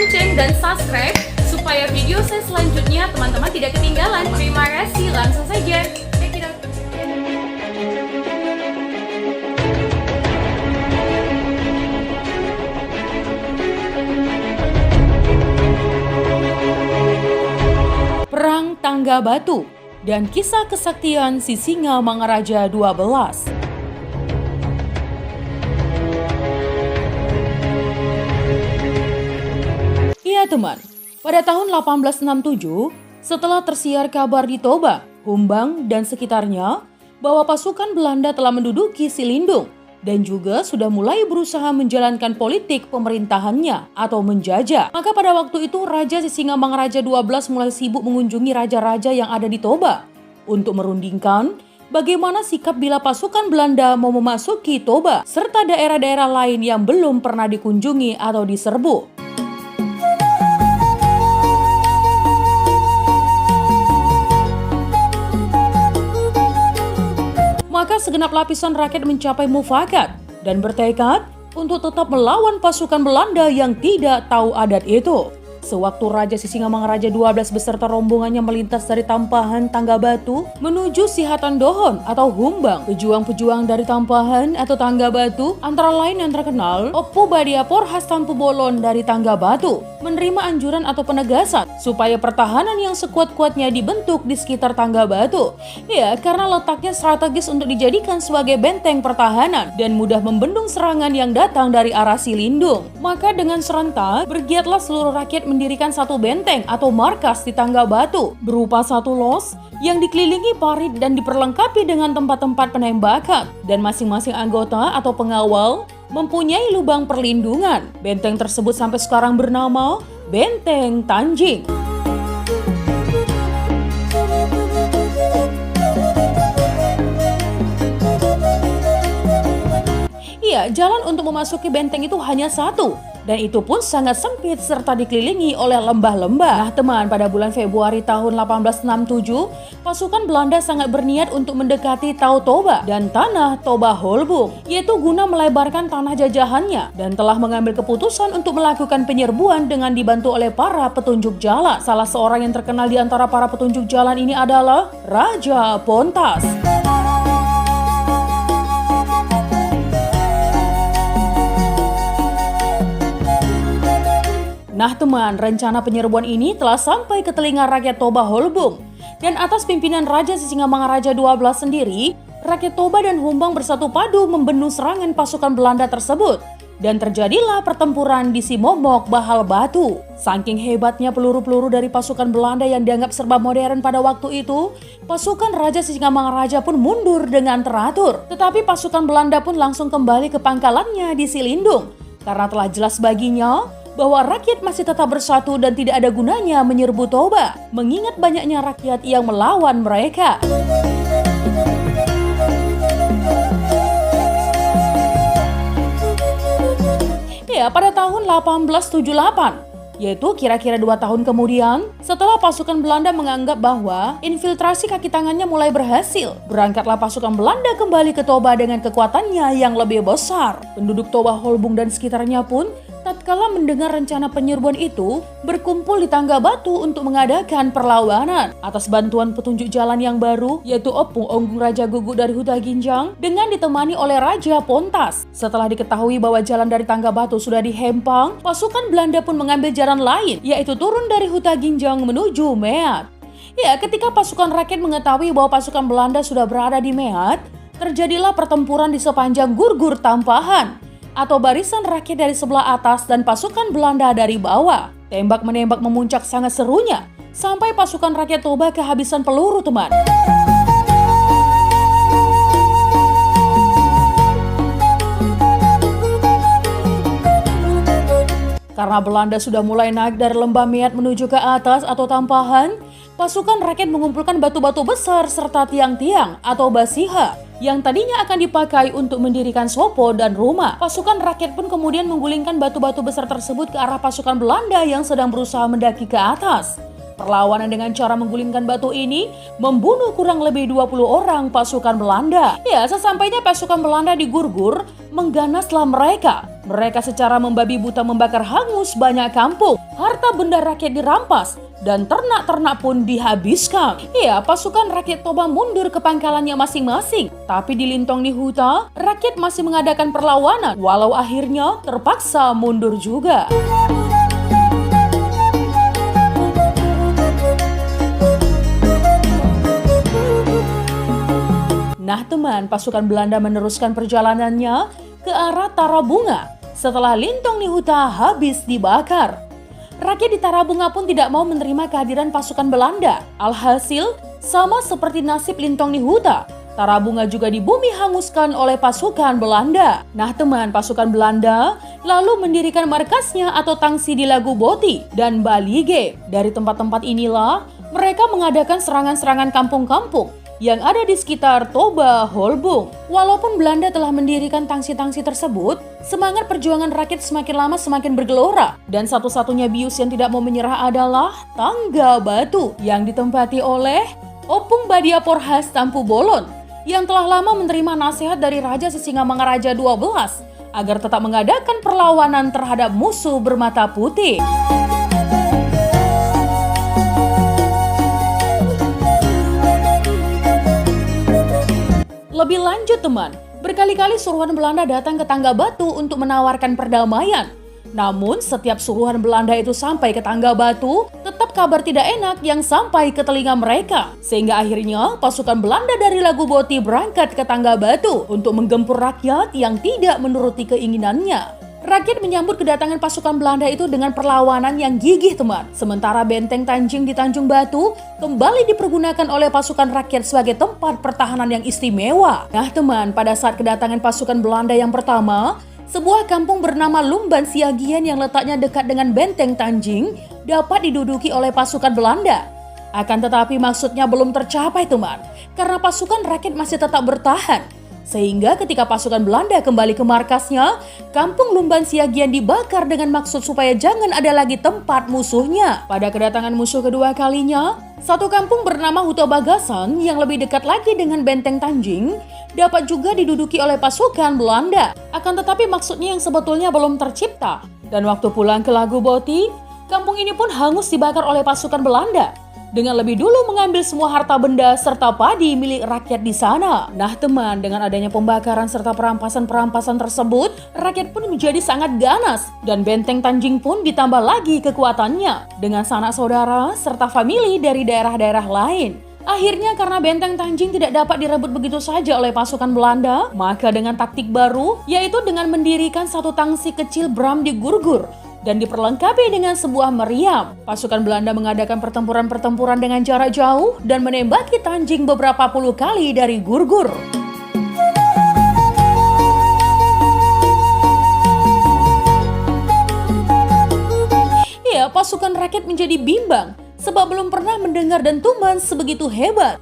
lonceng dan subscribe supaya video saya selanjutnya teman-teman tidak ketinggalan. Terima kasih, langsung saja. Check it out. Perang Tangga Batu dan kisah kesaktian Sisingamangaraja 12. Ya teman, pada tahun 1867, setelah tersiar kabar di Toba, Humbang dan sekitarnya bahwa pasukan Belanda telah menduduki Silindung dan juga sudah mulai berusaha menjalankan politik pemerintahannya atau menjajah. Maka pada waktu itu Raja Sisingamangaraja 12 mulai sibuk mengunjungi raja-raja yang ada di Toba untuk merundingkan bagaimana sikap bila pasukan Belanda mau memasuki Toba serta daerah-daerah lain yang belum pernah dikunjungi atau diserbu. Maka segenap lapisan rakyat mencapai mufakat dan bertekad untuk tetap melawan pasukan Belanda yang tidak tahu adat itu. Sewaktu Raja Sisingamangaraja 12 beserta rombongannya melintas dari Tampahan Tangga Batu menuju Sihatan Dohon atau Humbang, pejuang-pejuang dari Tampahan atau Tangga Batu antara lain yang terkenal Oppo Badiapor Hastampu Bolon dari Tangga Batu menerima anjuran atau penegasan supaya pertahanan yang sekuat-kuatnya dibentuk di sekitar Tangga Batu. Ya, karena letaknya strategis untuk dijadikan sebagai benteng pertahanan dan mudah membendung serangan yang datang dari arah Silindung. Maka dengan serentak bergiatlah seluruh rakyat mendirikan satu benteng atau markas di Tangga Batu berupa satu los yang dikelilingi parit dan diperlengkapi dengan tempat-tempat penembakan, dan masing-masing anggota atau pengawal mempunyai lubang perlindungan. Benteng tersebut sampai sekarang bernama Benteng Tanjing. Iya, jalan untuk memasuki benteng itu hanya satu, dan itu pun sangat sempit serta dikelilingi oleh lembah-lembah. Nah teman, pada bulan Februari tahun 1867, pasukan Belanda sangat berniat untuk mendekati Tau Toba dan tanah Toba Holbung, yaitu guna melebarkan tanah jajahannya, dan telah mengambil keputusan untuk melakukan penyerbuan dengan dibantu oleh para petunjuk jalan. Salah seorang yang terkenal di antara para petunjuk jalan ini adalah Raja Pontas. Nah teman, rencana penyerbuan ini telah sampai ke telinga rakyat Toba Holbung. Dan atas pimpinan Raja Sisingamangaraja 12 sendiri, rakyat Toba dan Humbang bersatu padu membendung serangan pasukan Belanda tersebut. Dan terjadilah pertempuran di Simomok Bahal Batu. Saking hebatnya peluru-peluru dari pasukan Belanda yang dianggap serba modern pada waktu itu, pasukan Raja Sisingamangaraja pun mundur dengan teratur. Tetapi pasukan Belanda pun langsung kembali ke pangkalannya di Silindung, karena telah jelas baginya bahwa rakyat masih tetap bersatu dan tidak ada gunanya menyerbu Toba, mengingat banyaknya rakyat yang melawan mereka. Ya, pada tahun 1878, yaitu kira-kira 2 tahun kemudian, setelah pasukan Belanda menganggap bahwa infiltrasi kaki tangannya mulai berhasil, berangkatlah pasukan Belanda kembali ke Toba dengan kekuatannya yang lebih besar. Penduduk Toba Holbung dan sekitarnya pun tatkala mendengar rencana penyerbuan itu, berkumpul di Tangga Batu untuk mengadakan perlawanan. Atas bantuan petunjuk jalan yang baru, yaitu Opung Onggung Raja Gugu dari Huta Ginjang, dengan ditemani oleh Raja Pontas. Setelah diketahui bahwa jalan dari Tangga Batu sudah dihempang, pasukan Belanda pun mengambil jalan lain, yaitu turun dari Huta Ginjang menuju Meat. Ya, ketika pasukan rakyat mengetahui bahwa pasukan Belanda sudah berada di Meat, terjadilah pertempuran di sepanjang Gurgur Tampahan, atau barisan rakyat dari sebelah atas dan pasukan Belanda dari bawah. Tembak-menembak memuncak sangat serunya, sampai pasukan rakyat Toba kehabisan peluru teman. Karena Belanda sudah mulai naik dari lembah Meat menuju ke atas atau Tampahan, pasukan rakyat mengumpulkan batu-batu besar serta tiang-tiang atau basiha yang tadinya akan dipakai untuk mendirikan sopo dan rumah. Pasukan rakyat pun kemudian menggulingkan batu-batu besar tersebut ke arah pasukan Belanda yang sedang berusaha mendaki ke atas. Perlawanan dengan cara menggulingkan batu ini membunuh kurang lebih 20 orang pasukan Belanda. Ya, sesampainya pasukan Belanda di Gurgur, mengganaslah mereka. Mereka secara membabi buta membakar hangus banyak kampung. Harta benda rakyat dirampas dan ternak-ternak pun dihabiskan. Ya, pasukan rakyat Toba mundur ke pangkalannya masing-masing. Tapi di Lintong Nihuta, rakyat masih mengadakan perlawanan, walau akhirnya terpaksa mundur juga. Nah teman, pasukan Belanda meneruskan perjalanannya ke arah Tarabunga setelah Lintong Nihuta habis dibakar. Rakyat di Tarabunga pun tidak mau menerima kehadiran pasukan Belanda. Alhasil, sama seperti nasib Lintong Nihuta, Tarabunga juga dibumi hanguskan oleh pasukan Belanda. Nah teman, pasukan Belanda lalu mendirikan markasnya atau tangsi di Lagu Boti dan Balige. Dari tempat-tempat inilah mereka mengadakan serangan-serangan kampung-kampung yang ada di sekitar Toba Holbung. Walaupun Belanda telah mendirikan tangsi-tangsi tersebut, semangat perjuangan rakyat semakin lama semakin bergelora. Dan satu-satunya bius yang tidak mau menyerah adalah Tangga Batu yang ditempati oleh Opung Badiaporhas Tampu Bolon yang telah lama menerima nasihat dari Raja Sisingamangaraja 12 agar tetap mengadakan perlawanan terhadap musuh bermata putih. Lebih lanjut teman, berkali-kali suruhan Belanda datang ke Tangga Batu untuk menawarkan perdamaian. Namun setiap suruhan Belanda itu sampai ke Tangga Batu, tetap kabar tidak enak yang sampai ke telinga mereka. Sehingga akhirnya pasukan Belanda dari Lagu Boti berangkat ke Tangga Batu untuk menggempur rakyat yang tidak menuruti keinginannya. Rakyat menyambut kedatangan pasukan Belanda itu dengan perlawanan yang gigih teman. Sementara benteng Tanjing di Tanjung Batu kembali dipergunakan oleh pasukan rakyat sebagai tempat pertahanan yang istimewa. Nah teman, pada saat kedatangan pasukan Belanda yang pertama, sebuah kampung bernama Lumban Siagian yang letaknya dekat dengan benteng Tanjing dapat diduduki oleh pasukan Belanda. Akan tetapi maksudnya belum tercapai teman, karena pasukan rakyat masih tetap bertahan. Sehingga ketika pasukan Belanda kembali ke markasnya, kampung Lumban Siagian dibakar dengan maksud supaya jangan ada lagi tempat musuhnya. Pada kedatangan musuh kedua kalinya, satu kampung bernama Huta Bagasan yang lebih dekat lagi dengan benteng Tanjing dapat juga diduduki oleh pasukan Belanda. Akan tetapi maksudnya yang sebetulnya belum tercipta. Dan waktu pulang ke Lagu Boti, kampung ini pun hangus dibakar oleh pasukan Belanda dengan lebih dulu mengambil semua harta benda serta padi milik rakyat di sana. Nah teman, dengan adanya pembakaran serta perampasan-perampasan tersebut, rakyat pun menjadi sangat ganas dan benteng Tanjing pun ditambah lagi kekuatannya dengan sanak saudara serta famili dari daerah-daerah lain. Akhirnya karena benteng Tanjing tidak dapat direbut begitu saja oleh pasukan Belanda, maka dengan taktik baru, yaitu dengan mendirikan satu tangsi kecil Bram di Gurgur dan diperlengkapi dengan sebuah meriam. Pasukan Belanda mengadakan pertempuran-pertempuran dengan jarak jauh dan menembaki Tanjing beberapa puluh kali dari Gurgur. Ya, pasukan rakyat menjadi bimbang sebab belum pernah mendengar dentuman sebegitu hebat.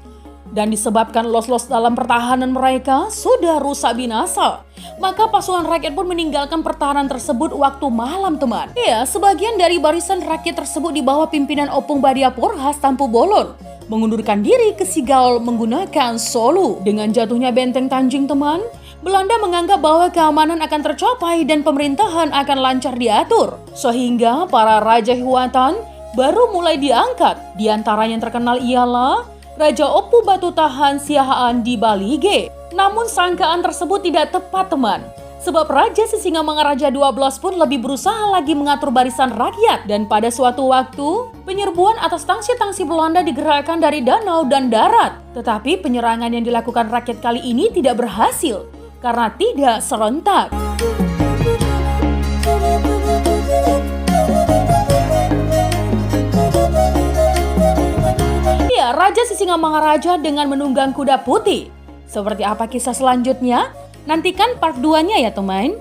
Dan disebabkan los-los dalam pertahanan mereka sudah rusak binasa, maka pasukan rakyat pun meninggalkan pertahanan tersebut waktu malam teman. Ya, sebagian dari barisan rakyat tersebut di bawah pimpinan Opung Badiaporhas Tampu Bolon mengundurkan diri ke Sigaul menggunakan Solu. Dengan jatuhnya benteng Tanjing teman, Belanda menganggap bahwa keamanan akan tercapai dan pemerintahan akan lancar diatur. Sehingga para raja Hiwatan baru mulai diangkat. Di antara yang terkenal ialah Raja Opu Batu Tahan Siahaan di Balige. Namun sangkaan tersebut tidak tepat teman. Sebab Raja Sisingamangaraja 12 pun lebih berusaha lagi mengatur barisan rakyat. Dan pada suatu waktu, penyerbuan atas tangsi-tangsi Belanda digerakkan dari danau dan darat. Tetapi penyerangan yang dilakukan rakyat kali ini tidak berhasil karena tidak serentak. Raja Sisingamangaraja dengan menunggang kuda putih. Seperti apa kisah selanjutnya? Nantikan part 2-nya ya teman.